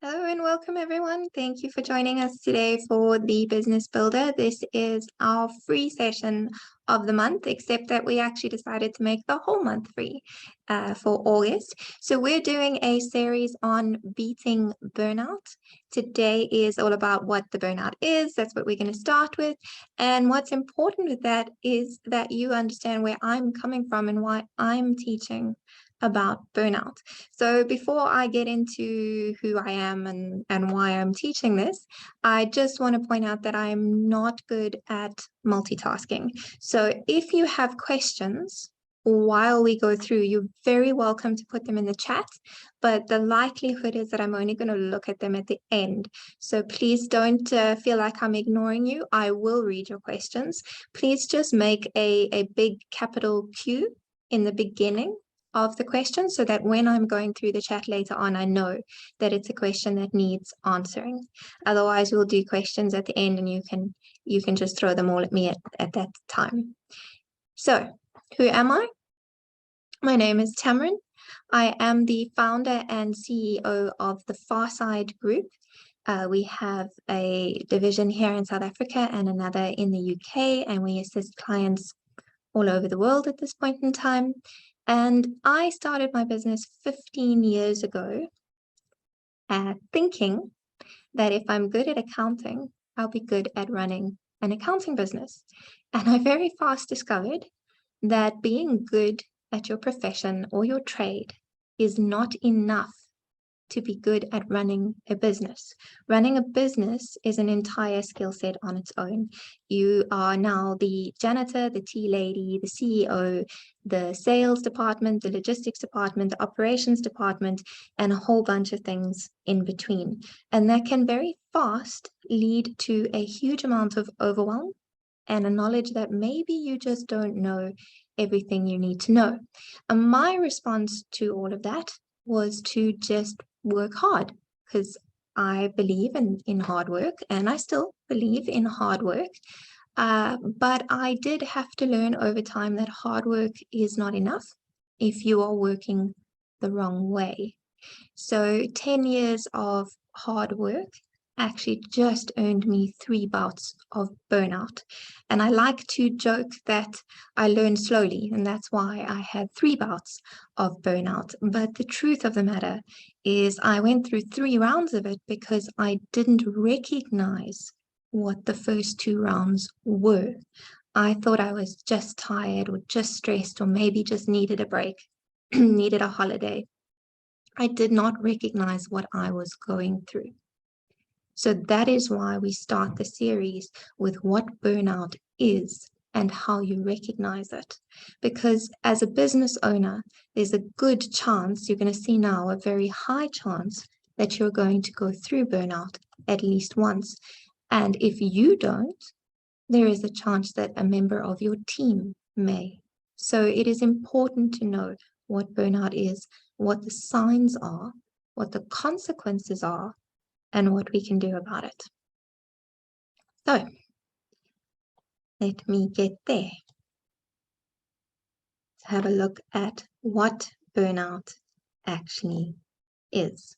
Hello and welcome everyone. Thank you for joining us today for the Business Builder. This is our free session of the month, except that we actually decided to make the whole month free for August. So we're doing a series on beating burnout. Today is all about what the burnout is. That's what we're going to start with. And what's important with that is that you understand where I'm coming from and why I'm teaching about burnout. So before I get into who I am and why I'm teaching this, I just want to point out that I'm not good at multitasking. So if you have questions while we go through, you're very welcome to put them in the chat, but the likelihood is that I'm only going to look at them at the end. So please don't feel like I'm ignoring you. I will read your questions. Please just make a big capital Q in the beginning of the question so that when I'm going through the chat later on, I know that it's a question that needs answering. Otherwise, we'll do questions at the end and you can just throw them all at me at that time. So, who am I? My name is Tamryn. I am the founder and CEO of the Pharsyde Group. We have a division here in South Africa and another in the UK, and we assist clients all over the world at this point in time. And I started my business 15 years ago thinking that if I'm good at accounting, I'll be good at running an accounting business. And I very fast discovered that being good at your profession or your trade is not enough to be good at running a business. Running a business is an entire skill set on its own. You are now the janitor, the tea lady, the CEO, the sales department, the logistics department, the operations department, and a whole bunch of things in between. And that can very fast lead to a huge amount of overwhelm and a knowledge that maybe you just don't know everything you need to know. And my response to all of that was to just work hard, because I believe in hard work, and I still believe in hard work. But I did have to learn over time that hard work is not enough if you are working the wrong way. So 10 years of hard work actually just earned me 3 bouts of burnout. And I like to joke that I learned slowly, and that's why I had 3 bouts of burnout. But the truth of the matter is I went through 3 rounds of it because I didn't recognize what the first 2 rounds were. I thought I was just tired or just stressed or maybe just needed a break, needed a holiday. I did not recognize what I was going through. So that is why we start the series with what burnout is and how you recognize it. Because as a business owner, there's a good chance, you're going to see now a very high chance that you're going to go through burnout at least once. And if you don't, there is a chance that a member of your team may. So it is important to know what burnout is, what the signs are, what the consequences are, and what we can do about it. So, let me get there. Let's have a look at what burnout actually is.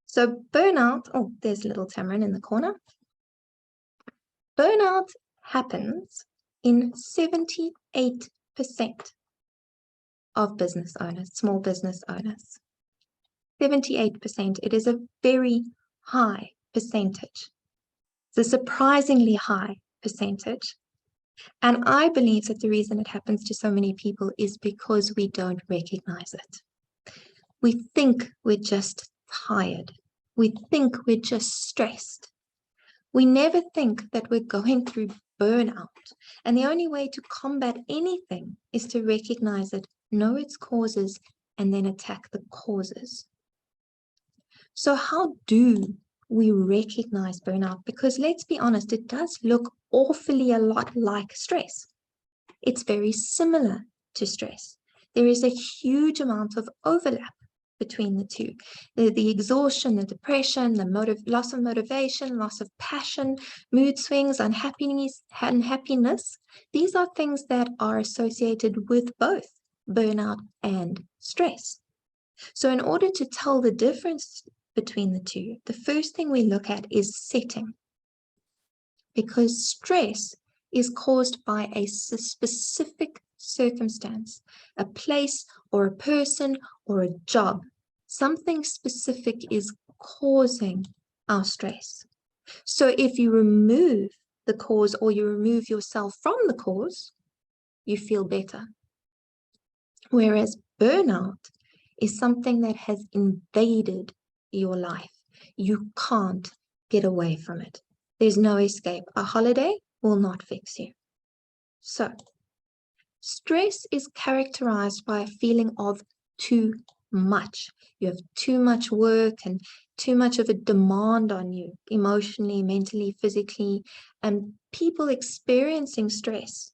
So burnout, oh, there's little Tamryn in the corner. Burnout happens in 78% of business owners, small business owners. 78%, it is a very high percentage. It's a surprisingly high percentage. And I believe that the reason it happens to so many people is because we don't recognize it. We think we're just tired. We think we're just stressed. We never think that we're going through burnout. And the only way to combat anything is to recognize it, know its causes, and then attack the causes. So how do we recognize burnout? Because let's be honest, it does look awfully a lot like stress. It's very similar to stress. There is a huge amount of overlap between the two. The exhaustion, the depression, the loss of motivation, loss of passion, mood swings, unhappiness, these are things that are associated with both burnout and stress. So in order to tell the difference between the two, the first thing we look at is setting. Because stress is caused by a specific circumstance, a place or a person or a job. Something specific is causing our stress. So if you remove the cause or you remove yourself from the cause, you feel better. Whereas burnout is something that has invaded your life. You can't get away from it. There's no escape. A holiday will not fix you. So, stress is characterized by a feeling of too much. You have too much work and too much of a demand on you, emotionally, mentally, physically, and people experiencing stress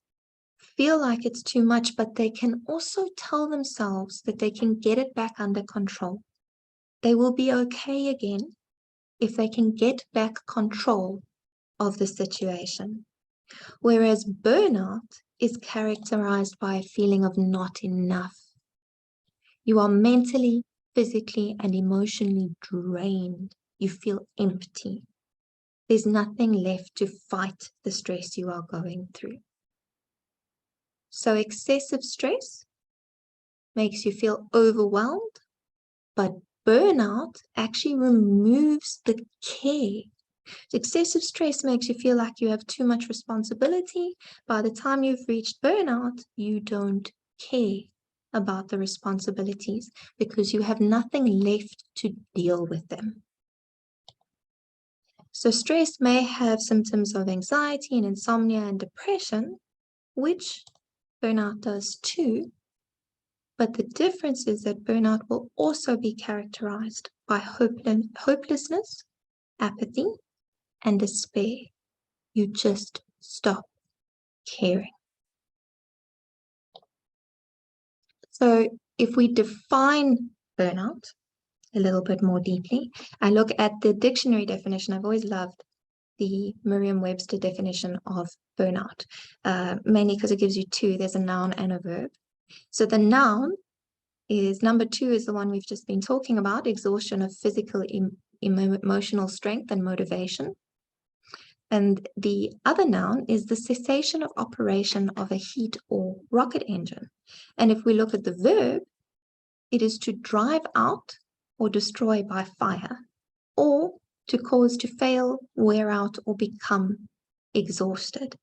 feel like it's too much, but they can also tell themselves that they can get it back under control. They will be okay again if they can get back control of the situation. Whereas burnout is characterized by a feeling of not enough. You are mentally, physically, and emotionally drained. You feel empty. There's nothing left to fight the stress you are going through. So excessive stress makes you feel overwhelmed, but burnout actually removes the care. Excessive stress makes you feel like you have too much responsibility. By the time you've reached burnout, you don't care about the responsibilities because you have nothing left to deal with them. So stress may have symptoms of anxiety and insomnia and depression, which burnout does too. But the difference is that burnout will also be characterized by hopelessness, apathy, and despair. You just stop caring. So if we define burnout a little bit more deeply, I look at the dictionary definition. I've always loved the Merriam-Webster definition of burnout, mainly because it gives you two. There's a noun and a verb. So the noun is number 2 is the one we've just been talking about, exhaustion of physical, emotional strength and motivation. And the other noun is the cessation of operation of a heat or rocket engine. And if we look at the verb, it is to drive out or destroy by fire, or to cause to fail, wear out, or become exhausted.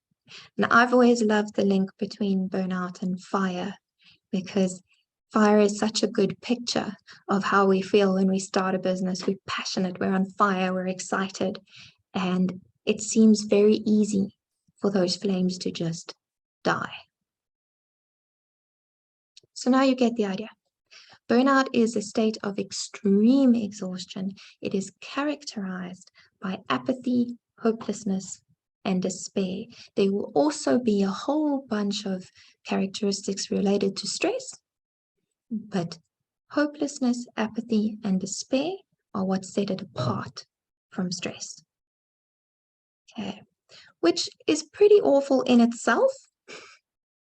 Now, I've always loved the link between burnout and fire, because fire is such a good picture of how we feel when we start a business. We're passionate, we're on fire, we're excited, and it seems very easy for those flames to just die. So now you get the idea. Burnout is a state of extreme exhaustion. It is characterized by apathy, hopelessness, and despair. There will also be a whole bunch of characteristics related to stress, but hopelessness, apathy, and despair are what set it apart from stress. Okay, which is pretty awful in itself,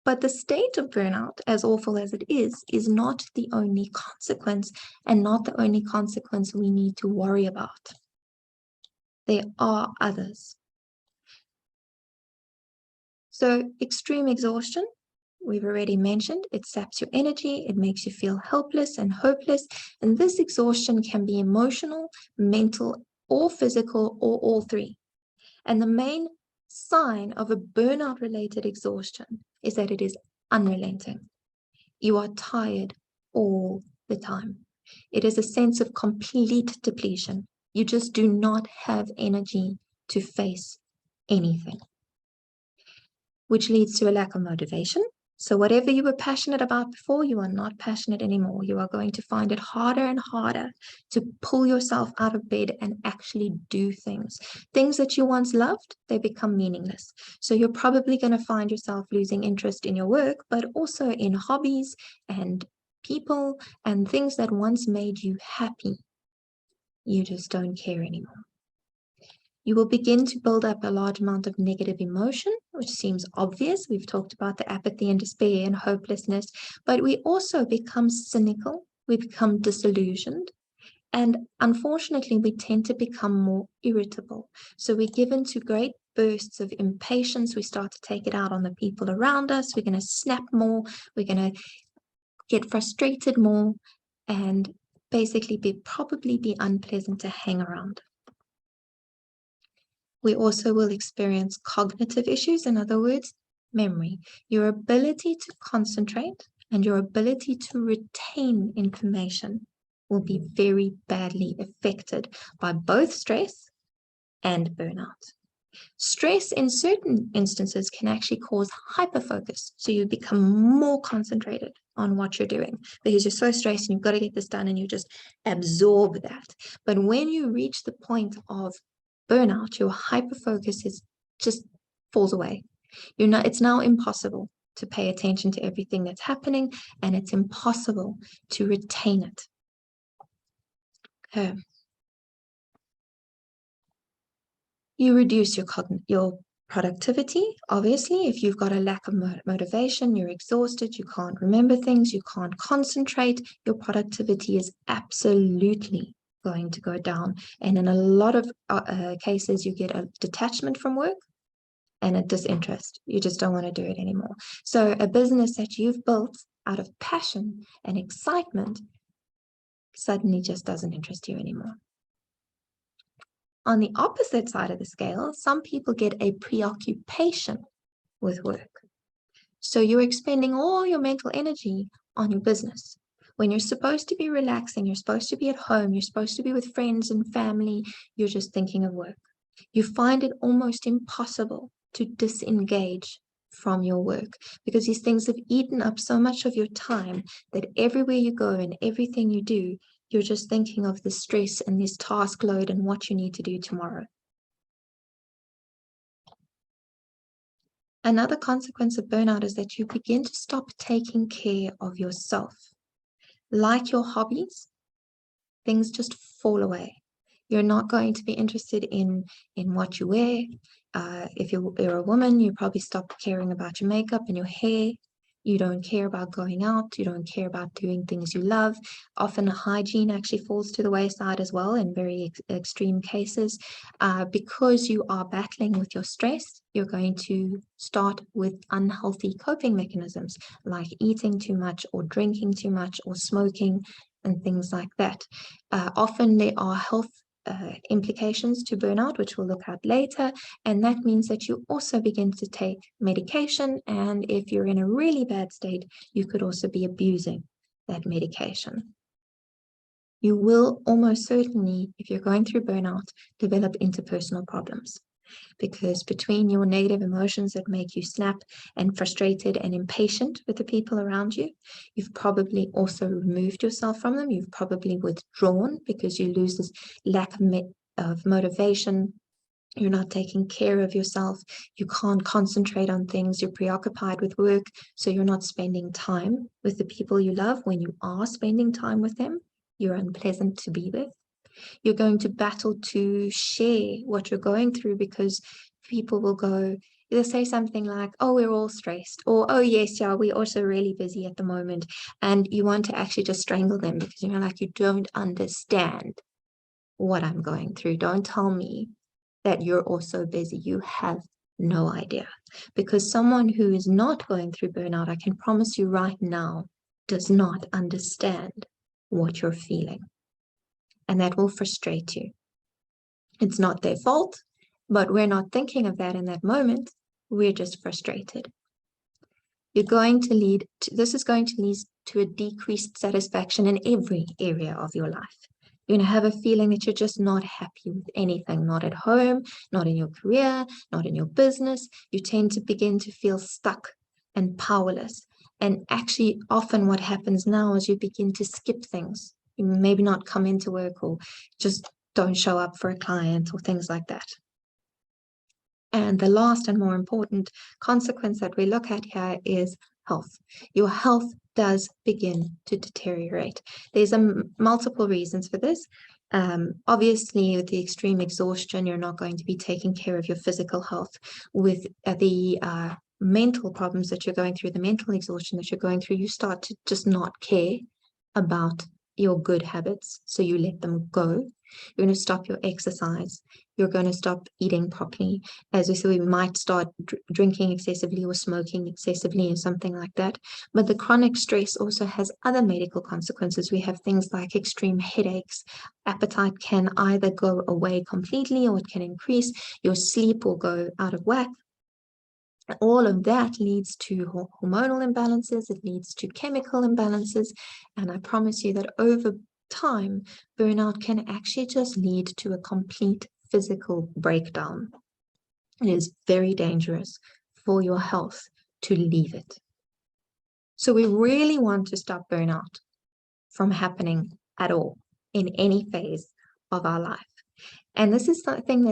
but the state of burnout, as awful as it is not the only consequence, and not the only consequence we need to worry about. There are others. So extreme exhaustion, we've already mentioned, it saps your energy, it makes you feel helpless and hopeless, and this exhaustion can be emotional, mental, or physical, or all three. And the main sign of a burnout-related exhaustion is that it is unrelenting. You are tired all the time. It is a sense of complete depletion. You just do not have energy to face anything, which leads to a lack of motivation. So whatever you were passionate about before, you are not passionate anymore. You are going to find it harder and harder to pull yourself out of bed and actually do things. Things that you once loved, they become meaningless. So you're probably going to find yourself losing interest in your work, but also in hobbies and people and things that once made you happy. You just don't care anymore. You will begin to build up a large amount of negative emotion, which seems obvious. We've talked about the apathy and despair and hopelessness, but we also become cynical. We become disillusioned, And unfortunately, we tend to become more irritable. So we're given to great bursts of impatience. We start to take it out on the people around us. We're going to snap more. We're going to get frustrated more, and basically probably be unpleasant to hang around. We also will experience cognitive issues, in other words, memory. Your ability to concentrate and your ability to retain information will be very badly affected by both stress and burnout. Stress in certain instances can actually cause hyperfocus. So you become more concentrated on what you're doing because you're so stressed and you've got to get this done and you just absorb that. But when you reach the point of burnout, your hyperfocus is just falls away. It's now impossible to pay attention to everything that's happening, and it's impossible to retain it. Okay. You reduce your productivity. Obviously, if you've got a lack of motivation, you're exhausted, you can't remember things, you can't concentrate, your productivity is absolutely going to go down. And in a lot of cases, you get a detachment from work and a disinterest. You just don't want to do it anymore. So a business that you've built out of passion and excitement suddenly just doesn't interest you anymore. On the opposite side of the scale, some people get a preoccupation with work. So you're expending all your mental energy on your business. When you're supposed to be relaxing, you're supposed to be at home, you're supposed to be with friends and family, you're just thinking of work. You find it almost impossible to disengage from your work because these things have eaten up so much of your time that everywhere you go and everything you do, you're just thinking of the stress and this task load and what you need to do tomorrow. Another consequence of burnout is that you begin to stop taking care of yourself. Like your hobbies, things just fall away. You're not going to be interested in what you wear. If you're a woman, you probably stop caring about your makeup and your hair. You don't care about going out. You don't care about doing things you love. Often hygiene actually falls to the wayside as well in very extreme cases. Because you are battling with your stress, you're going to start with unhealthy coping mechanisms like eating too much or drinking too much or smoking and things like that. Often there are health implications to burnout, which we'll look at later, and that means that you also begin to take medication, and if you're in a really bad state, you could also be abusing that medication. You will almost certainly, if you're going through burnout, develop interpersonal problems. Because between your negative emotions that make you snap and frustrated and impatient with the people around you, you've probably also removed yourself from them. You've probably withdrawn because you lose this lack of motivation. You're not taking care of yourself. You can't concentrate on things. You're preoccupied with work, so you're not spending time with the people you love. When you are spending time with them, you're unpleasant to be with. You're going to battle to share what you're going through because people will go, they'll say something like, oh, we're all stressed, or oh, yes, yeah, we're also really busy at the moment. And you want to actually just strangle them because you're like, you don't understand what I'm going through. Don't tell me that you're also busy. You have no idea. Because someone who is not going through burnout, I can promise you right now, does not understand what you're feeling. And that will frustrate you. It's not their fault, but we're not thinking of that in that moment. We're just frustrated. This is going to lead to a decreased satisfaction in every area of your life. You're going to have a feeling that you're just not happy with anything, not at home, not in your career, not in your business. You tend to begin to feel stuck and powerless. And actually, often what happens now is you begin to skip things. You maybe not come into work or just don't show up for a client or things like that. And the last and more important consequence that we look at here is health. Your health does begin to deteriorate. There's multiple reasons for this. Obviously, with the extreme exhaustion, you're not going to be taking care of your physical health. With the mental problems that you're going through, the mental exhaustion that you're going through, you start to just not care about your good habits, so you let them go. You're going to stop your exercise. You're going to stop eating properly. As we said, we might start drinking excessively or smoking excessively or something like that. But the chronic stress also has other medical consequences. We have things like extreme headaches. Appetite can either go away completely or it can increase. Your sleep will go out of whack. All of that leads to hormonal imbalances, it leads to chemical imbalances, and I promise you that over time, burnout can actually just lead to a complete physical breakdown. It is very dangerous for your health to leave it. So we really want to stop burnout from happening at all in any phase of our life. And this is something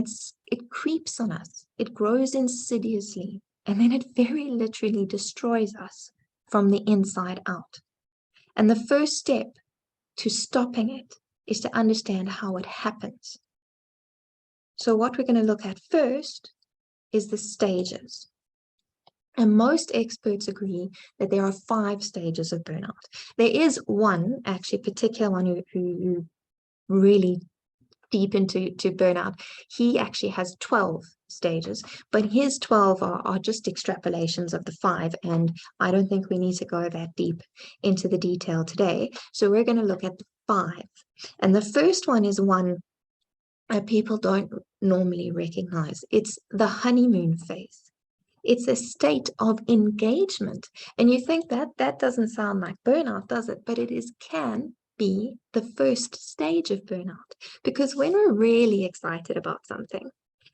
it creeps on us. It grows insidiously. And then it very literally destroys us from the inside out. And the first step to stopping it is to understand how it happens. So what we're going to look at first is the stages. And most experts agree that there are 5 stages of burnout. There is one, actually, particular one who really deep into burnout. He actually has 12 stages, but his 12 are just extrapolations of the 5, and I don't think we need to go that deep into the detail today. So we're going to look at the 5. And the first one is one that people don't normally recognize. It's the honeymoon phase. It's a state of engagement. And you think that doesn't sound like burnout, does it? But it can be the first stage of burnout, because when we're really excited about something,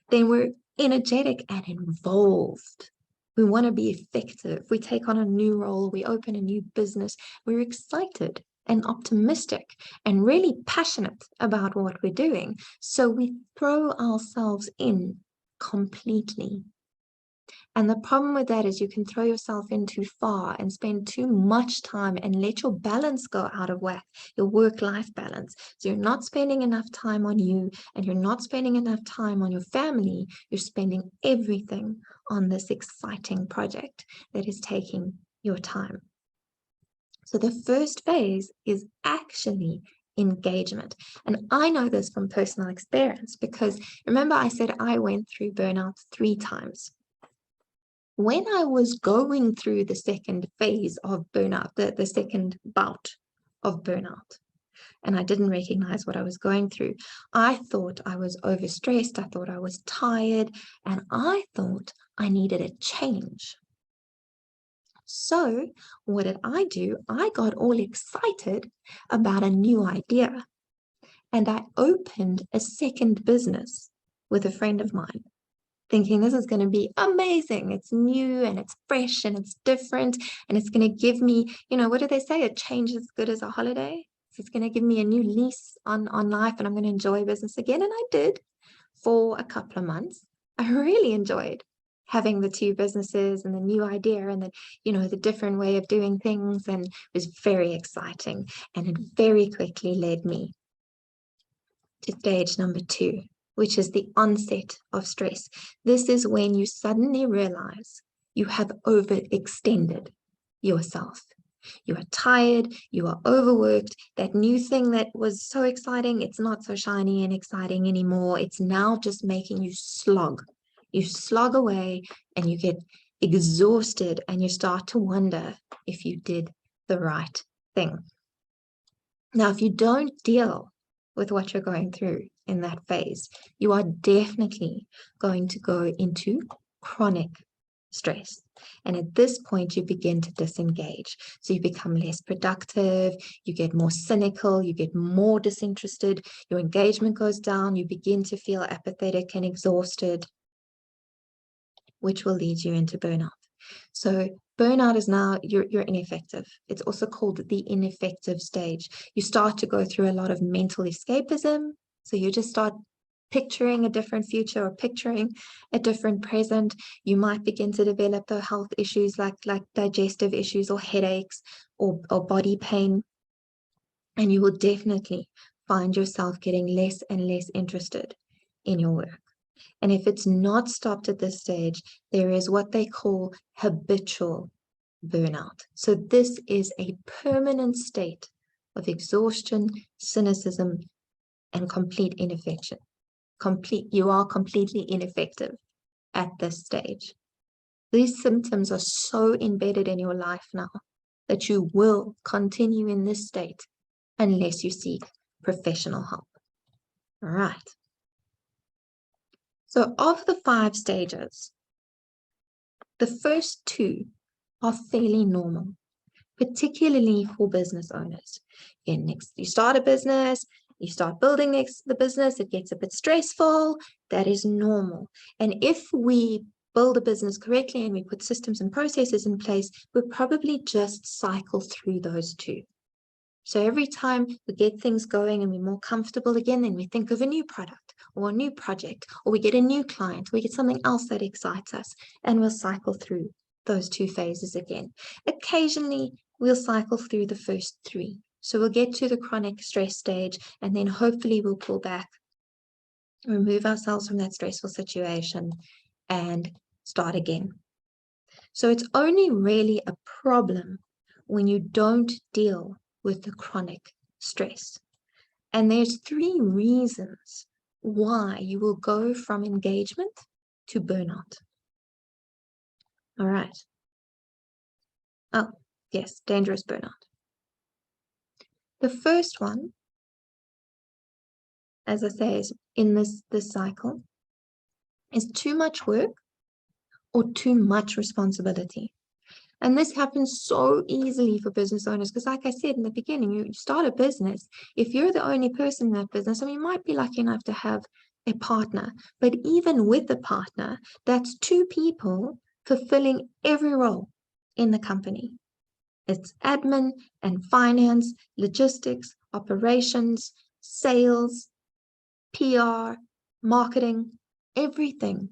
then we're energetic and involved. We want to be effective. We take on a new role, we open a new business, we're excited and optimistic and really passionate about what we're doing. So we throw ourselves in completely. And the problem with that is you can throw yourself in too far and spend too much time and let your balance go out of whack, your work-life balance. So you're not spending enough time on you, and you're not spending enough time on your family. You're spending everything on this exciting project that is taking your time. So the first phase is actually engagement. And I know this from personal experience, because remember I said I went through burnout 3 times. When I was going through the second phase of burnout, the second bout of burnout, and I didn't recognize what I was going through, I thought I was overstressed, I thought I was tired, and I thought I needed a change. So what did I do? I got all excited about a new idea, and I opened a second business with a friend of mine, thinking this is going to be amazing. It's new and it's fresh and it's different, and it's going to give me, what do they say? A change is as good as a holiday. So it's going to give me a new lease on life, and I'm going to enjoy business again. And I did for a couple of months. I really enjoyed having the 2 businesses and the new idea and the different way of doing things, and it was very exciting. And it very quickly led me to stage number 2, which is the onset of stress. This is when you suddenly realize you have overextended yourself. You are tired, you are overworked. That new thing that was so exciting, it's not so shiny and exciting anymore. It's now just making you slog. You slog away and you get exhausted, and you start to wonder if you did the right thing. Now, if you don't deal with what you're going through in that phase, you are definitely going to go into chronic stress. And at this point, you begin to disengage. So you become less productive, you get more cynical, you get more disinterested, your engagement goes down, you begin to feel apathetic and exhausted, which will lead you into burnout. So burnout is now you're ineffective. It's also called the ineffective stage. You start to go through a lot of mental escapism. So you just start picturing a different future or picturing a different present. You might begin to develop the health issues like digestive issues or headaches or body pain. And you will definitely find yourself getting less and less interested in your work. And if it's not stopped at this stage, there is what they call habitual burnout. So this is a permanent state of exhaustion, cynicism, and complete ineffection. You are completely ineffective at this stage. These symptoms are so embedded in your life now that you will continue in this state unless you seek professional help. All right. So of the 5 stages, the first 2 are fairly normal, particularly for business owners. You start a business, you start building the business, it gets a bit stressful. That is normal. And if we build a business correctly and we put systems and processes in place, we'll probably just cycle through those 2. So every time we get things going and we're more comfortable again, then we think of a new product or a new project, or we get a new client, we get something else that excites us, and we'll cycle through those 2 phases again. Occasionally, we'll cycle through the first 3. So we'll get to the chronic stress stage, and then hopefully we'll pull back, remove ourselves from that stressful situation, and start again. So it's only really a problem when you don't deal with the chronic stress. And there's 3 reasons why you will go from engagement to burnout. All right. Oh, yes, dangerous burnout. The first one, as I say, is in this cycle, is too much work or too much responsibility. And this happens so easily for business owners because, like I said in the beginning, you start a business. If you're the only person in that business, I mean, you might be lucky enough to have a partner, but even with a partner, that's 2 people fulfilling every role in the company. It's admin and finance, logistics, operations, sales, PR, marketing, everything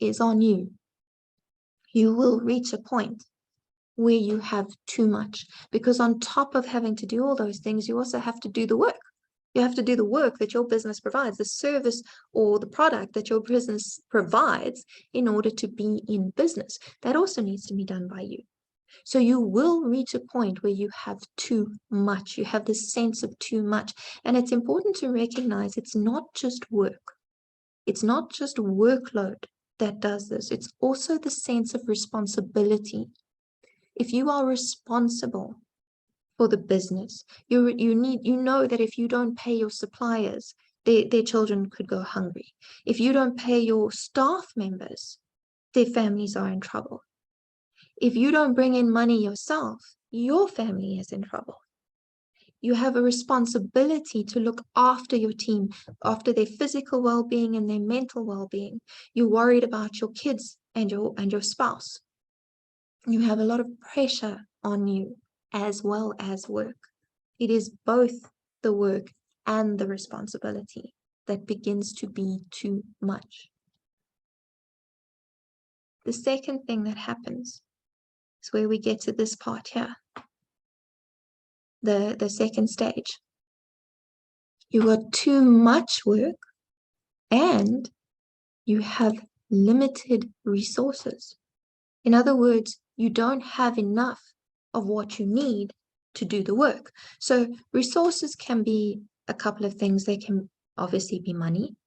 is on you. You will reach a point where you have too much, because on top of having to do all those things, you also have to do the work. You have to do the work that your business provides, the service or the product that your business provides in order to be in business. That also needs to be done by you. So you will reach a point where you have too much. You have this sense of too much. And it's important to recognize it's not just work. It's not just workload that does this. It's also the sense of responsibility. If you are responsible for the business, you know that if you don't pay your suppliers, their children could go hungry. If you don't pay your staff members, their families are in trouble. If you don't bring in money yourself, your family is in trouble. You have a responsibility to look after your team, after their physical well-being and their mental well-being. You're worried about your kids and your spouse. You have a lot of pressure on you as well as work. It is both the work and the responsibility that begins to be too much. The second thing that happens is where we get to this part here. The second stage. You got too much work and you have limited resources. In other words, you don't have enough of what you need to do the work. So resources can be a couple of things. They can obviously be money,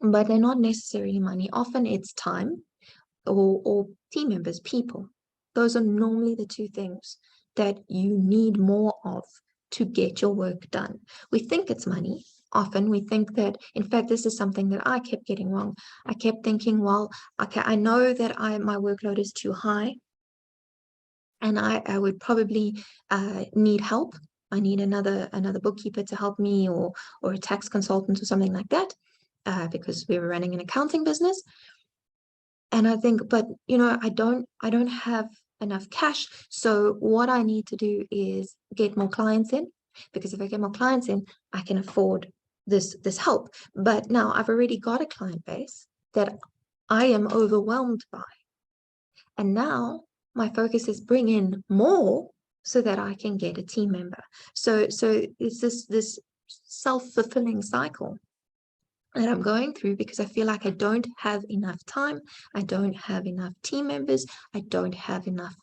but they're not necessarily money. Often it's time or team members, people. Those are normally the 2 things that you need more of to get your work done. We think it's money. Often we think that, in fact, this is something that I kept getting wrong. I kept thinking, well, okay, I know that my workload is too high and I would probably need help. I need another bookkeeper to help me or a tax consultant or something like that because we were running an accounting business. And I think, but I don't have enough cash. So what I need to do is get more clients in, because if I get more clients in, I can afford this help. But now I've already got a client base that I am overwhelmed by. And now my focus is bring in more so that I can get a team member. So it's this self-fulfilling cycle that I'm going through because I feel like I don't have enough time, I don't have enough team members, I don't have enough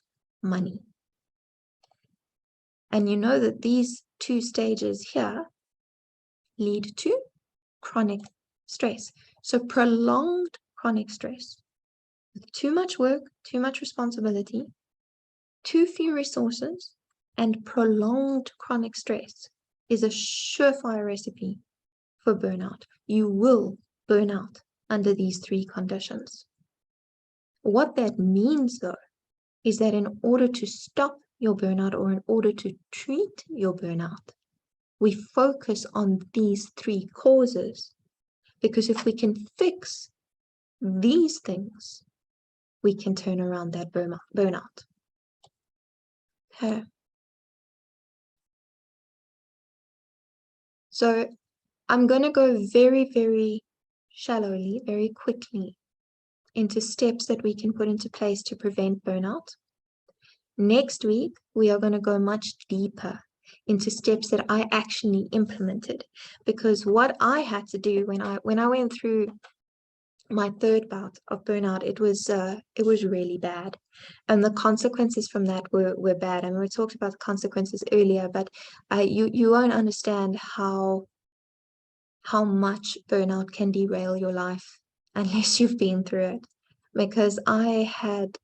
money. And you know that these two stages here lead to chronic stress. So prolonged chronic stress with too much work, too much responsibility, too few resources, and prolonged chronic stress is a surefire recipe for burnout. You will burn out under these three conditions. What that means, though, is that in order to stop your burnout or in order to treat your burnout, we focus on these three causes. Because if we can fix these things, we can turn around that burnout. Okay. So I'm going to go very, very shallowly, very quickly into steps that we can put into place to prevent burnout. Next week, we are going to go much deeper into steps that I actually implemented, because what I had to do when I went through my third bout of burnout, it was really bad, and the consequences from that were bad. I mean, we talked about the consequences earlier, but you won't understand how much burnout can derail your life unless you've been through it. Because I had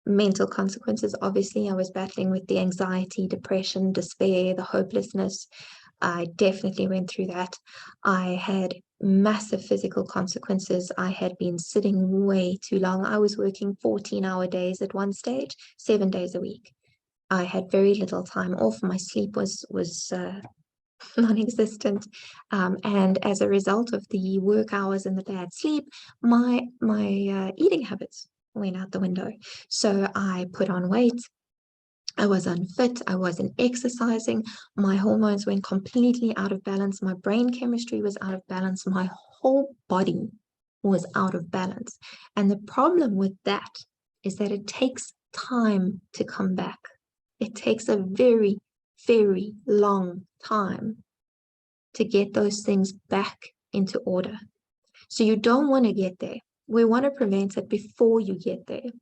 mental consequences. Obviously, I was battling with the anxiety, depression, despair, the hopelessness. I definitely went through that. I had massive physical consequences. I had been sitting way too long. I was working 14-hour days at one stage, 7 days a week. I had very little time off. My sleep was non-existent, and as a result of the work hours and the bad sleep, my eating habits went out the window. So I put on weight. I was unfit. I wasn't exercising. My hormones went completely out of balance. My brain chemistry was out of balance. My whole body was out of balance. And the problem with that is that it takes time to come back. It takes a very, very long time to get those things back into order. So you don't want to get there. We want to prevent it before you get there.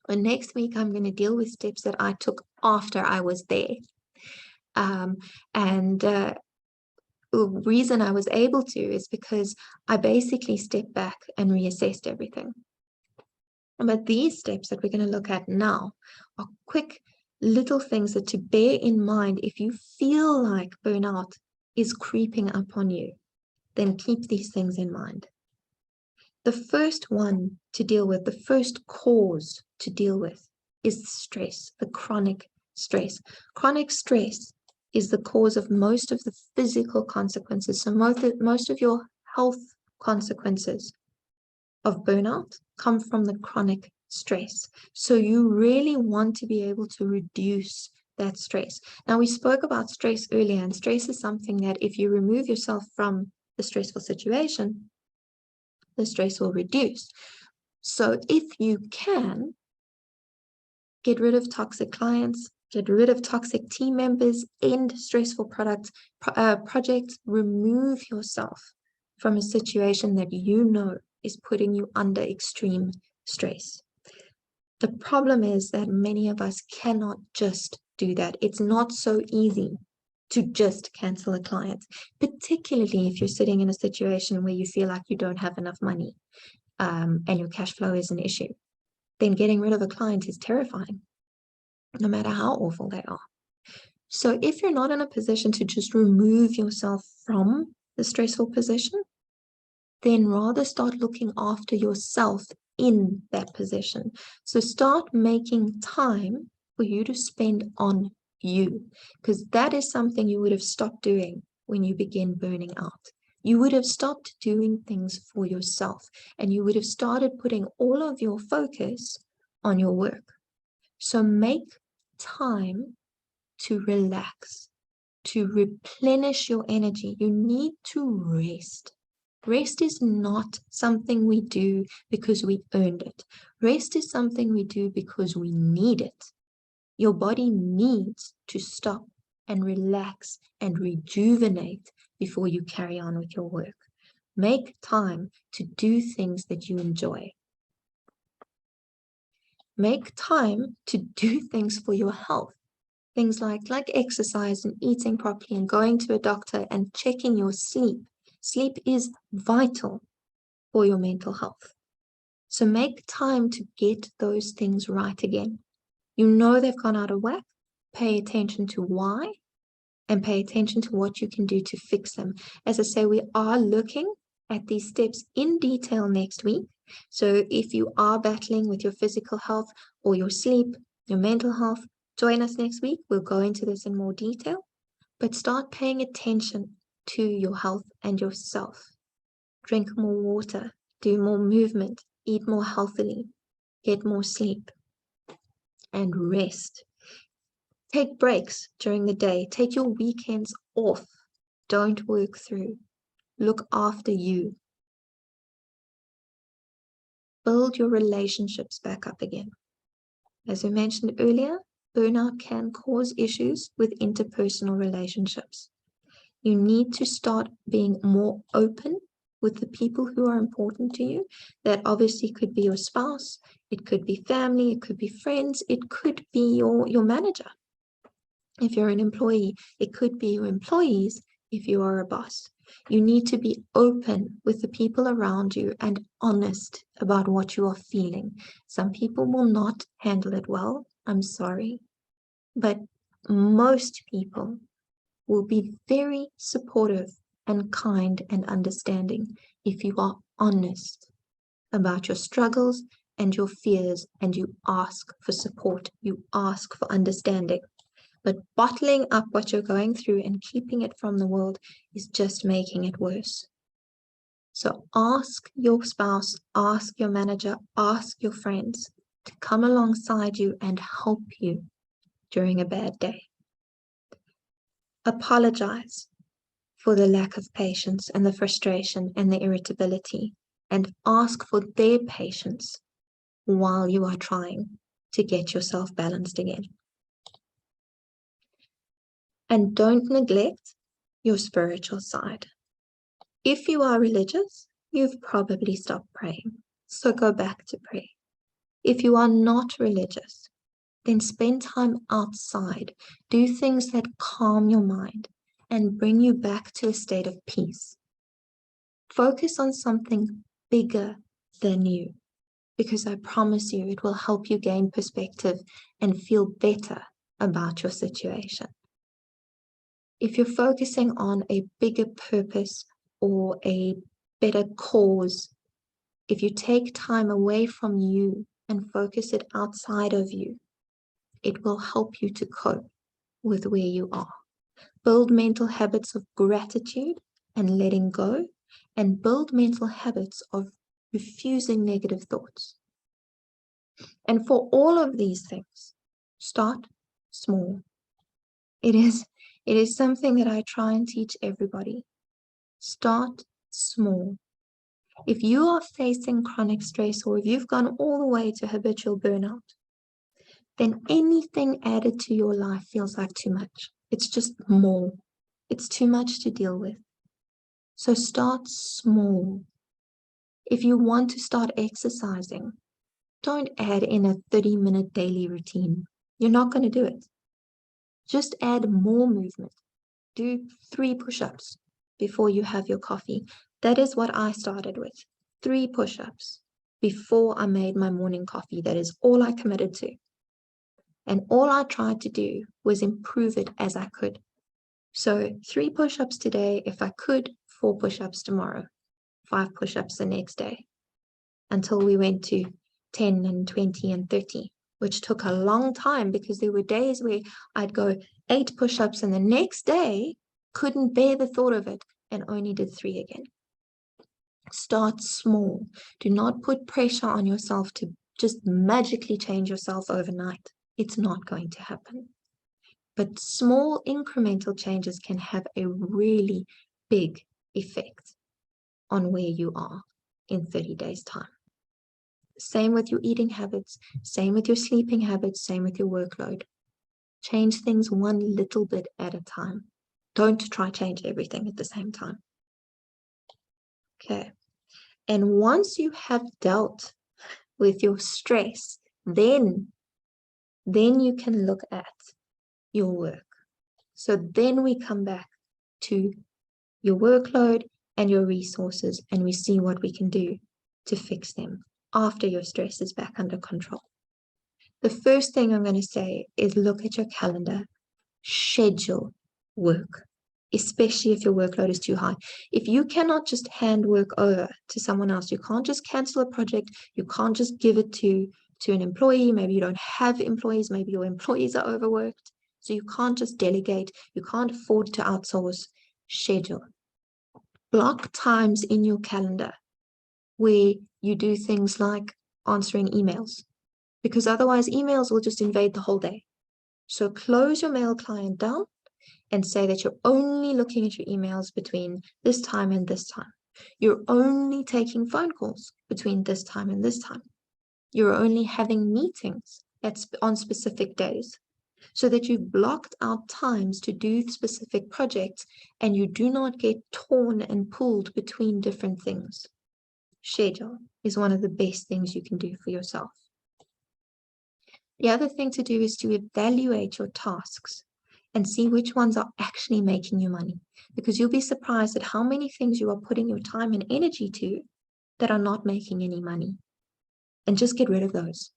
And next week, I'm going to deal with steps that I took after I was there. The reason I was able to is because I basically stepped back and reassessed everything. But these steps that we're going to look at now are quick little things that to bear in mind if you feel like burnout is creeping up on you, then keep these things in mind. The first one to deal with, the first cause to deal with is stress, the chronic stress. Chronic stress is the cause of most of the physical consequences. So most of your health consequences of burnout come from the chronic stress. So you really want to be able to reduce that stress. Now, we spoke about stress earlier, and stress is something that if you remove yourself from the stressful situation, the stress will reduce. So if you can, get rid of toxic clients, get rid of toxic team members, end stressful projects, remove yourself from a situation that you know is putting you under extreme stress. The problem is that many of us cannot just do that. It's not so easy to just cancel a client, particularly if you're sitting in a situation where you feel like you don't have enough money and your cash flow is an issue. Then getting rid of a client is terrifying, no matter how awful they are. So if you're not in a position to just remove yourself from the stressful position, then rather start looking after yourself in that position. So start making time for you to spend on you, because that is something you would have stopped doing when you begin burning out. You would have stopped doing things for yourself, and you would have started putting all of your focus on your work. So make time to relax, to replenish your energy. You need to rest. Rest is not something we do because we earned it. Rest is something we do because we need it. Your body needs to stop and relax and rejuvenate before you carry on with your work. Make time to do things that you enjoy. Make time to do things for your health. Things like exercise and eating properly and going to a doctor and checking your sleep. Sleep is vital for your mental health. So make time to get those things right again. You know they've gone out of whack. Pay attention to why and pay attention to what you can do to fix them. As I say, we are looking at these steps in detail next week. So if you are battling with your physical health or your sleep, your mental health, join us next week. We'll go into this in more detail, but start paying attention to your health and yourself. Drink more water, do more movement, eat more healthily, get more sleep, and rest. Take breaks during the day. Take your weekends off. Don't work through. Look after you. Build your relationships back up again. As we mentioned earlier, burnout can cause issues with interpersonal relationships. You need to start being more open with the people who are important to you. That obviously could be your spouse, it could be family, it could be friends, it could be your manager. If you're an employee, it could be your employees if you are a boss. You need to be open with the people around you and honest about what you are feeling. Some people will not handle it well, I'm sorry, but most people will be very supportive and kind and understanding if you are honest about your struggles and your fears and you ask for support, you ask for understanding. But bottling up what you're going through and keeping it from the world is just making it worse. So ask your spouse, ask your manager, ask your friends to come alongside you and help you during a bad day. Apologize for the lack of patience and the frustration and the irritability, and ask for their patience while you are trying to get yourself balanced again. And don't neglect your spiritual side. If you are religious, you've probably stopped praying, so go back to pray. If you are not religious, then spend time outside. Do things that calm your mind and bring you back to a state of peace. Focus on something bigger than you, because I promise you it will help you gain perspective and feel better about your situation. If you're focusing on a bigger purpose or a better cause, if you take time away from you and focus it outside of you, it will help you to cope with where you are. Build mental habits of gratitude and letting go, and build mental habits of refusing negative thoughts. And for all of these things, start small. It is something that I try and teach everybody. Start small. If you are facing chronic stress, or if you've gone all the way to habitual burnout, then anything added to your life feels like too much. It's just more. It's too much to deal with. So start small. If you want to start exercising, don't add in a 30-minute daily routine. You're not going to do it. Just add more movement. Do 3 push-ups before you have your coffee. That is what I started with. 3 push-ups before I made my morning coffee. That is all I committed to. And all I tried to do was improve it as I could. So 3 push-ups today, if I could, 4 push-ups tomorrow, 5 push-ups the next day, until we went to 10 and 20 and 30. Which took a long time, because there were days where I'd go 8 push-ups and the next day couldn't bear the thought of it and only did 3 again. Start small. Do not put pressure on yourself to just magically change yourself overnight. It's not going to happen. But small incremental changes can have a really big effect on where you are in 30 days' time. Same with your eating habits, same with your sleeping habits, same with your workload. Change things one little bit at a time. Don't try change everything at the same time. Okay. And once you have dealt with your stress, then you can look at your work. So then we come back to your workload and your resources, and we see what we can do to fix them after your stress is back under control. The first thing I'm going to say is look at your calendar, schedule work, especially if your workload is too high. If you cannot just hand work over to someone else, you can't just cancel a project, you can't just give it to an employee. Maybe you don't have employees, maybe your employees are overworked, so you can't just delegate, you can't afford to outsource. Schedule. Block times in your calendar where you do things like answering emails, because otherwise emails will just invade the whole day. So close your mail client down and say that you're only looking at your emails between this time and this time. You're only taking phone calls between this time and this time. You're only having meetings on specific days, so that you've blocked out times to do specific projects and you do not get torn and pulled between different things. Schedule is one of the best things you can do for yourself. The other thing to do is to evaluate your tasks and see which ones are actually making you money, because you'll be surprised at how many things you are putting your time and energy to that are not making any money. And just get rid of those.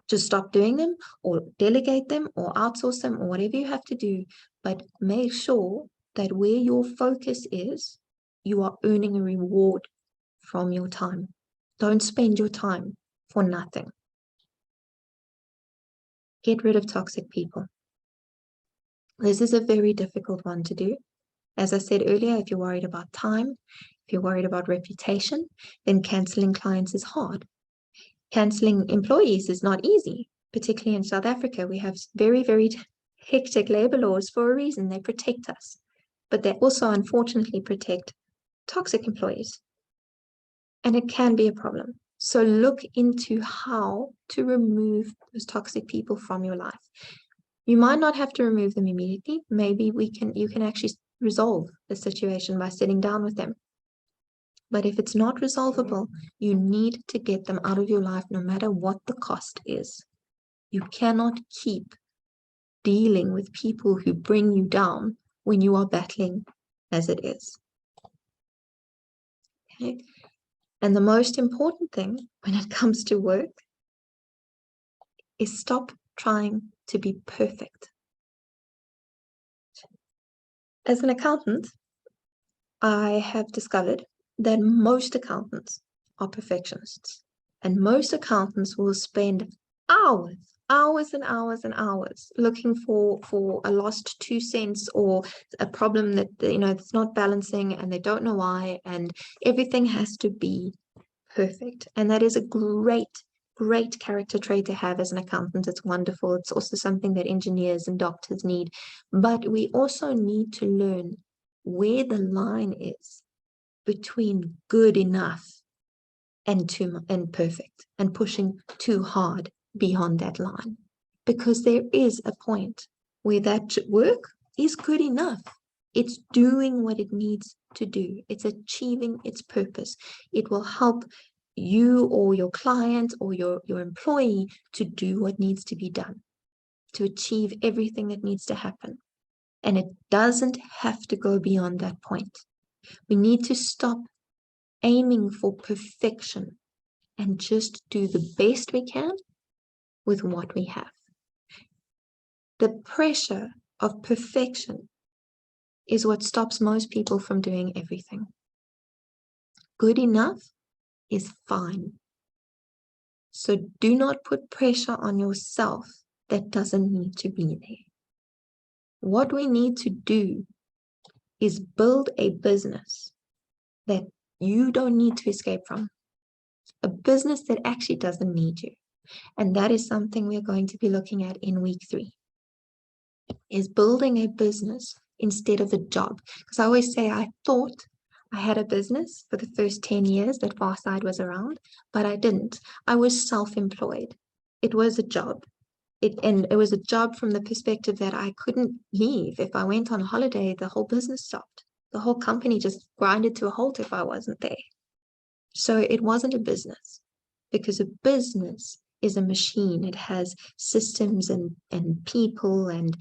Just stop doing them, or delegate them, or outsource them, or whatever you have to do. But make sure that where your focus is, you are earning a reward from your time. Don't spend your time for nothing. Get rid of toxic people. This is a very difficult one to do. As I said earlier, if you're worried about time, if you're worried about reputation, then canceling clients is hard. Canceling employees is not easy, particularly in South Africa. We have very, very hectic labor laws for a reason. They protect us, but they also unfortunately protect toxic employees. And it can be a problem. So look into how to remove those toxic people from your life. You might not have to remove them immediately. Maybe you can actually resolve the situation by sitting down with them. But if it's not resolvable, you need to get them out of your life no matter what the cost is. You cannot keep dealing with people who bring you down when you are battling as it is. Okay? And the most important thing when it comes to work is stop trying to be perfect. As an accountant, I have discovered that most accountants are perfectionists, and most accountants will spend hours and hours looking for a lost 2 cents or a problem that it's not balancing, and they don't know why, and everything has to be perfect. And that is a great character trait to have as an accountant. It's wonderful. It's also something that engineers and doctors need, but we also need to learn where the line is between good enough and perfect, and pushing too hard beyond that line, because there is a point where that work is good enough. It's doing what it needs to do. It's achieving its purpose. It will help you or your client or your employee to do what needs to be done, to achieve everything that needs to happen. And it doesn't have to go beyond that point. We need to stop aiming for perfection and just do the best we can with what we have. The pressure of perfection is what stops most people from doing everything. Good enough is fine. So do not put pressure on yourself that doesn't need to be there. What we need to do is build a business that you don't need to escape from. A business that actually doesn't need you. And that is something we're going to be looking at in week 3. Is building a business instead of a job. Because I always say I thought I had a business for the first 10 years that Pharsyde was around, but I didn't. I was self-employed. It was a job. And it was a job from the perspective that I couldn't leave. If I went on holiday, the whole business stopped. The whole company just grinded to a halt if I wasn't there. So it wasn't a business, because a business is a machine. It has systems and people and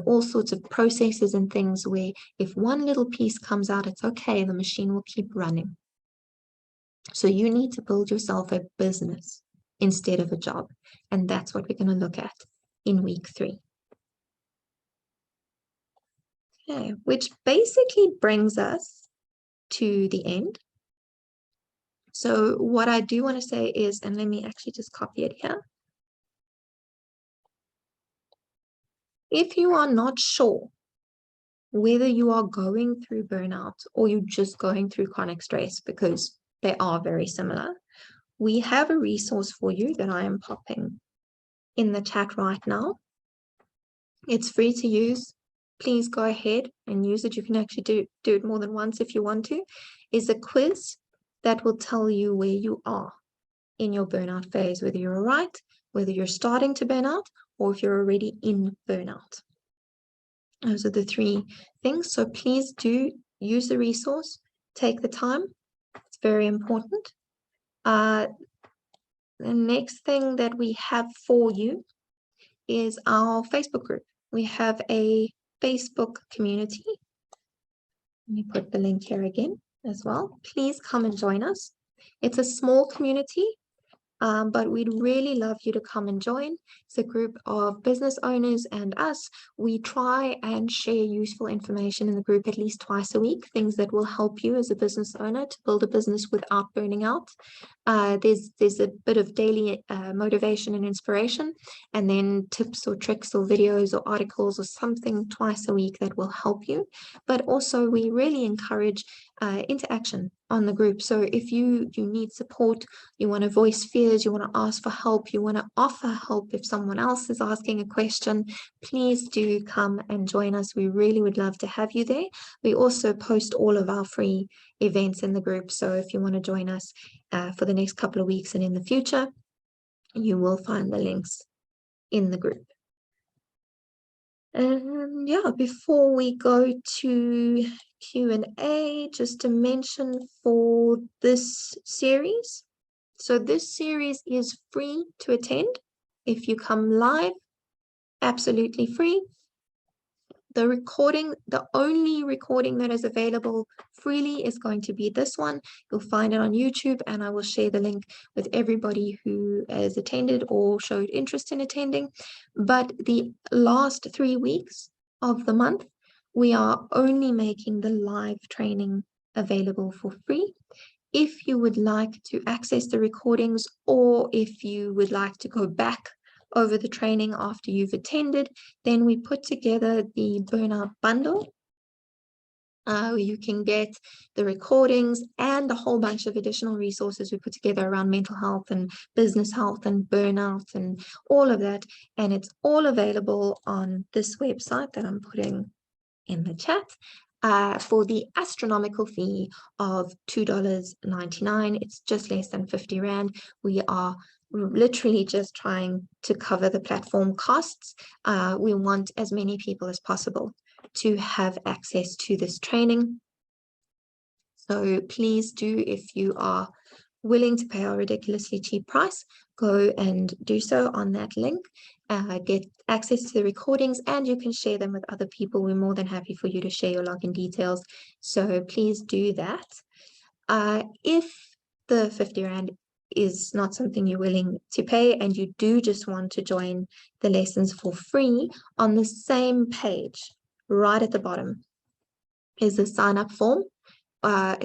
all sorts of processes and things where if one little piece comes out, it's okay, the machine will keep running. So you need to build yourself a business instead of a job. And that's what we're going to look at in week 3. Okay, which basically brings us to the end. So what I do want to say is, and let me actually just copy it here. If you are not sure whether you are going through burnout or you're just going through chronic stress, because they are very similar, we have a resource for you that I am popping in the chat right now. It's free to use. Please go ahead and use it. You can actually do it more than once if you want to. Is a quiz that will tell you where you are in your burnout phase, whether you're all right, whether you're starting to burn out, or if you're already in burnout. Those are the 3 things. So please do use the resource. Take the time. It's very important. The next thing that we have for you is our Facebook group. We have a Facebook community. Let me put the link here again as well. Please come and join us. It's a small community, but we'd really love you to come and join. It's a group of business owners and us. We try and share useful information in the group at least twice a week, things that will help you as a business owner to build a business without burning out. There's a bit of daily motivation and inspiration, and then tips or tricks or videos or articles or something twice a week that will help you. But also we really encourage interaction on the group. So if you need support, you want to voice fears, you want to ask for help, you want to offer help if someone else is asking a question, please do come and join us. We really would love to have you there. We also post all of our free events in the group. So if you want to join us for the next couple of weeks and in the future, you will find the links in the group. And yeah, before we go to Q&A, just to mention for this series. So this series is free to attend. If you come live, absolutely free. The recording, the only recording that is available freely is going to be this one. You'll find it on YouTube, and I will share the link with everybody who has attended or showed interest in attending. But the last 3 weeks of the month, we are only making the live training available for free. If you would like to access the recordings, or if you would like to go back over the training after you've attended, then we put together the Burnout Bundle. You can get the recordings and a whole bunch of additional resources we put together around mental health and business health and burnout and all of that. And it's all available on this website that I'm putting in the chat for the astronomical fee of $2.99. It's just less than 50 Rand. We are literally just trying to cover the platform costs. We want as many people as possible to have access to this training. So please do, if you are willing to pay a ridiculously cheap price, go and do so on that link. Get access to the recordings, and you can share them with other people. We're more than happy for you to share your login details. So please do that. If the 50 Rand is not something you're willing to pay and you do just want to join the lessons for free, on the same page, right at the bottom, is a sign-up form.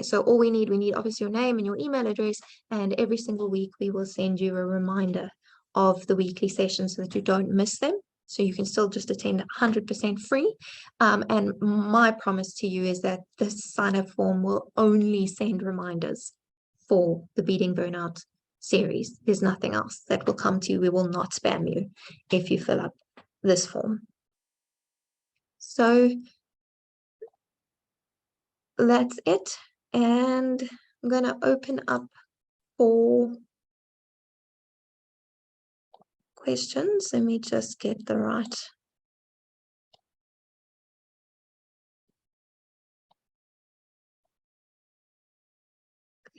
So all we need obviously your name and your email address, and every single week we will send you a reminder of the weekly sessions so that you don't miss them. So you can still just attend 100% free. And my promise to you is that this sign-up form will only send reminders for the Beating Burnout series. There's nothing else that will come to you. We will not spam you if you fill up this form. So that's it. And I'm going to open up for questions. Let me just get the right.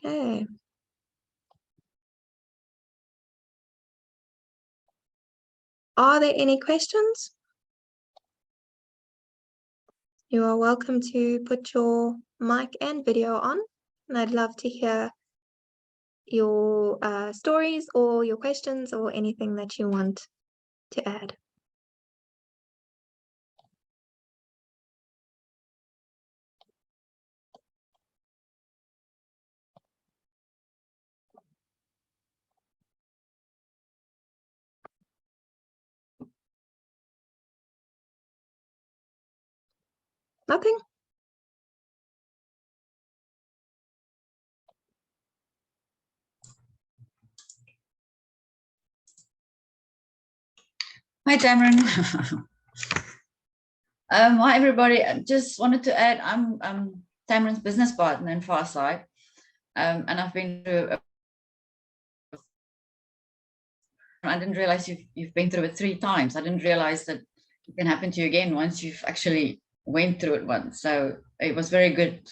Okay. Are there any questions? You are welcome to put your mic and video on, and I'd love to hear your stories or your questions or anything that you want to add. Nothing? Hi, Tamryn. Hi, everybody. I just wanted to add, I'm Tamryn's business partner in Pharsyde, and I've been through. I didn't realize you've been through it 3 times. I didn't realize that it can happen to you again once you've actually went through it once. So it was very good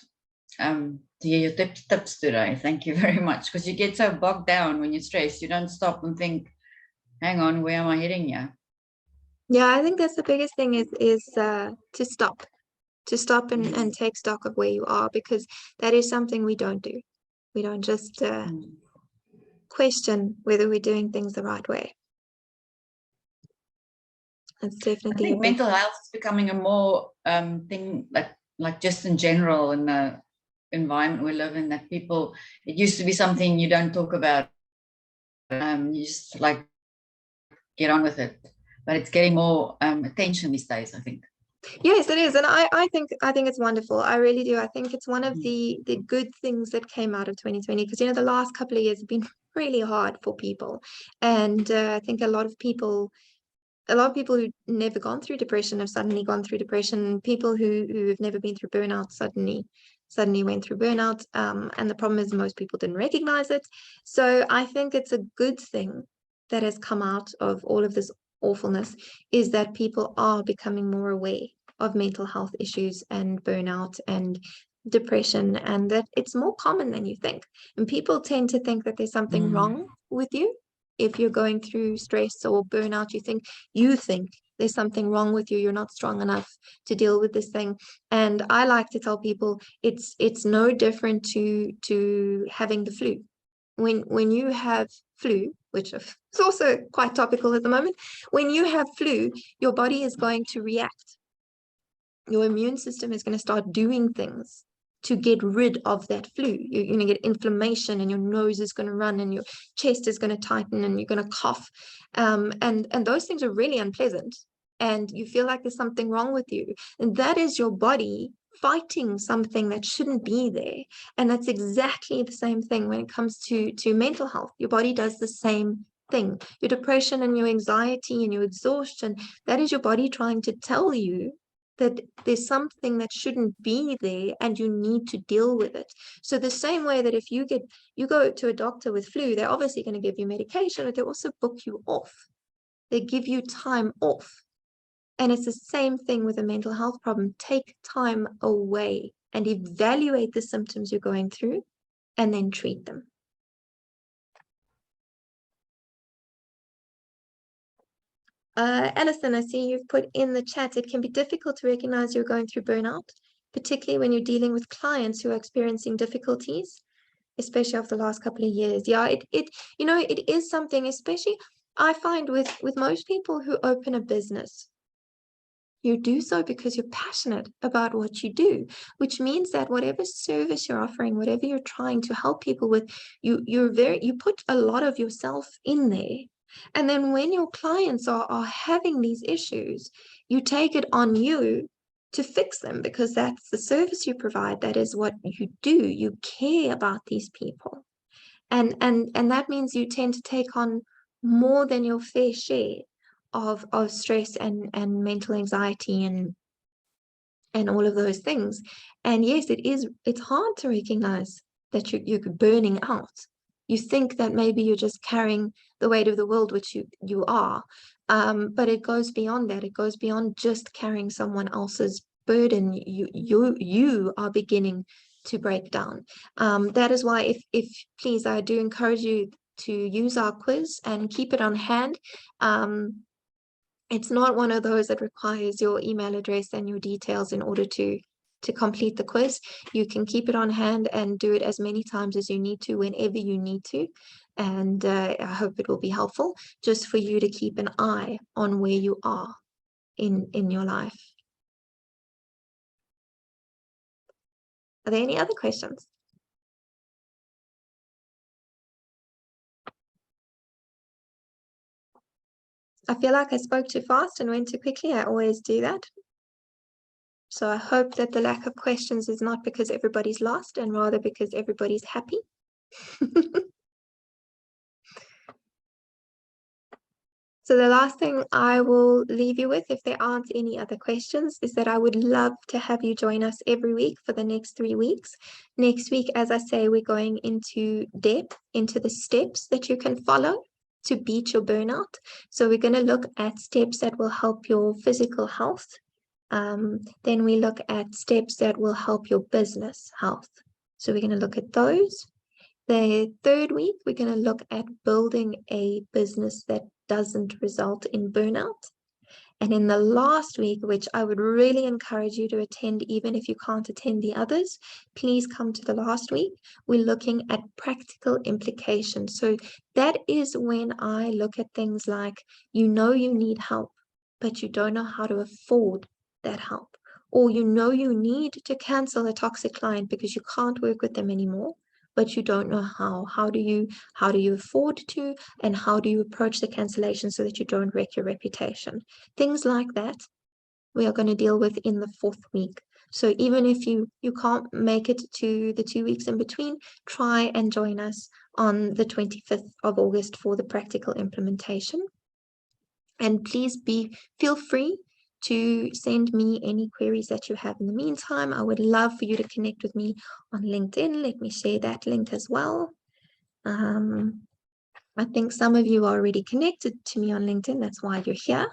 to hear your tips today. Thank you very much, because you get so bogged down when you're stressed. You don't stop and think, hang on, where am I heading here? Yeah, I think that's the biggest thing is to stop and take stock of where you are, because that is something we don't do. We don't just question whether we're doing things the right way. That's I definitely a think big. mental health is becoming a more thing, like just in general in the environment we live in, that people, it used to be something you don't talk about. You just like get on with it, but it's getting more attention these days, I think. Yes, it is, and I think it's wonderful. I really do. I think it's one of the good things that came out of 2020, because the last couple of years have been really hard for people, and I think a lot of people who've never gone through depression have suddenly gone through depression. People who've never been through burnout suddenly went through burnout. And the problem is most people didn't recognize it. So I think it's a good thing that has come out of all of this awfulness, is that people are becoming more aware of mental health issues and burnout and depression, and that it's more common than you think. And people tend to think that there's something wrong with you if you're going through stress or burnout. You think there's something wrong with you. You're not strong enough to deal with this thing. And I like to tell people it's no different to having the flu. When you have flu, which is also quite topical at the moment, when you have flu, your body is going to react. Your immune system is going to start doing things to get rid of that flu. You're going to get inflammation, and your nose is going to run, and your chest is going to tighten, and you're going to cough. And those things are really unpleasant. And you feel like there's something wrong with you. And that is your body fighting something that shouldn't be there. And that's exactly the same thing when it comes to mental health. Your body does the same thing. Your depression and your anxiety and your exhaustion, that is your body trying to tell you that there's something that shouldn't be there and you need to deal with it. So the same way that if you go to a doctor with flu, they're obviously going to give you medication, but they also book you off. They give you time off. And it's the same thing with a mental health problem. Take time away and evaluate the symptoms you're going through, and then treat them. Alison, I see you've put in the chat, it can be difficult to recognize you're going through burnout, particularly when you're dealing with clients who are experiencing difficulties, especially over the last couple of years. Yeah, it is something, especially I find with most people who open a business. You do so because you're passionate about what you do, which means that whatever service you're offering, whatever you're trying to help people with, you put a lot of yourself in there. And then when your clients are having these issues, you take it on you to fix them, because that's the service you provide. That is what you do. You care about these people. And that means you tend to take on more than your fair share of stress and mental anxiety and all of those things. And yes, it's hard to recognize that you're burning out. You think that maybe you're just carrying the weight of the world, which you are, but it goes beyond that. It goes beyond just carrying someone else's burden. You are beginning to break down. That is why, if please, I do encourage you to use our quiz and keep it on hand. It's not one of those that requires your email address and your details in order to complete the quiz. You can keep it on hand and do it as many times as you need to, whenever you need to. And I hope it will be helpful just for you to keep an eye on where you are in your life. Are there any other questions? I feel like I spoke too fast and went too quickly. I always do that. So I hope that the lack of questions is not because everybody's lost, and rather because everybody's happy. So the last thing I will leave you with, if there aren't any other questions, is that I would love to have you join us every week for the next 3 weeks. Next week, as I say, we're going into depth into the steps that you can follow to beat your burnout. So we're going to look at steps that will help your physical health. Then we look at steps that will help your business health. So we're going to look at those. The third week, we're going to look at building a business that doesn't result in burnout. And in the last week, which I would really encourage you to attend, even if you can't attend the others, please come to the last week. We're looking at practical implications. So that is when I look at things like, you know you need help, but you don't know how to afford that help. Or you know you need to cancel a toxic client because you can't work with them anymore, but you don't know how. How do you afford to, and how do you approach the cancellation so that you don't wreck your reputation? Things like that we are going to deal with in the 4th week. So even if you can't make it to the 2 weeks in between, try and join us on the 25th of August for the practical implementation. And please feel free to send me any queries that you have in the meantime. I would love for you to connect with me on LinkedIn. Let me share that link as well. I think some of you are already connected to me on LinkedIn. That's why you're here.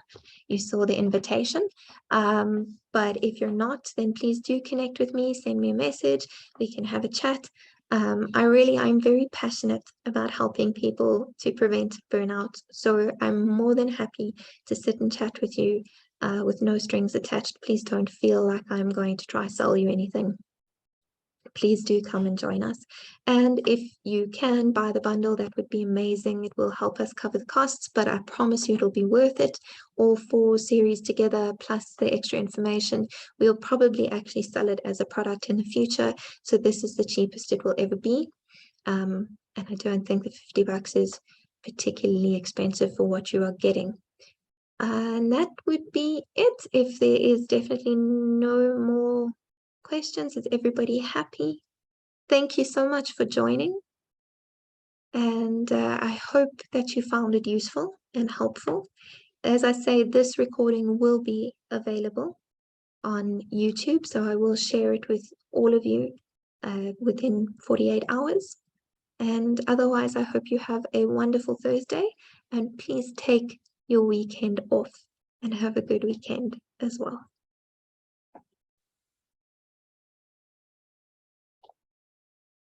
You saw the invitation. But if you're not, then please do connect with me. Send me a message. We can have a chat. I'm very passionate about helping people to prevent burnout. So I'm more than happy to sit and chat with you with no strings attached. Please don't feel like I'm going to try sell you anything. Please do come and join us. And if you can buy the bundle, that would be amazing. It will help us cover the costs, but I promise you it'll be worth it. All 4 series together, plus the extra information. We'll probably actually sell it as a product in the future. So this is the cheapest it will ever be. And I don't think the $50 is particularly expensive for what you are getting. And that would be it. If there is definitely no more questions, is everybody happy? Thank you so much for joining. And I hope that you found it useful and helpful. As I say, this recording will be available on YouTube, so I will share it with all of you within 48 hours. And otherwise, I hope you have a wonderful Thursday, and please take your weekend off and have a good weekend as well.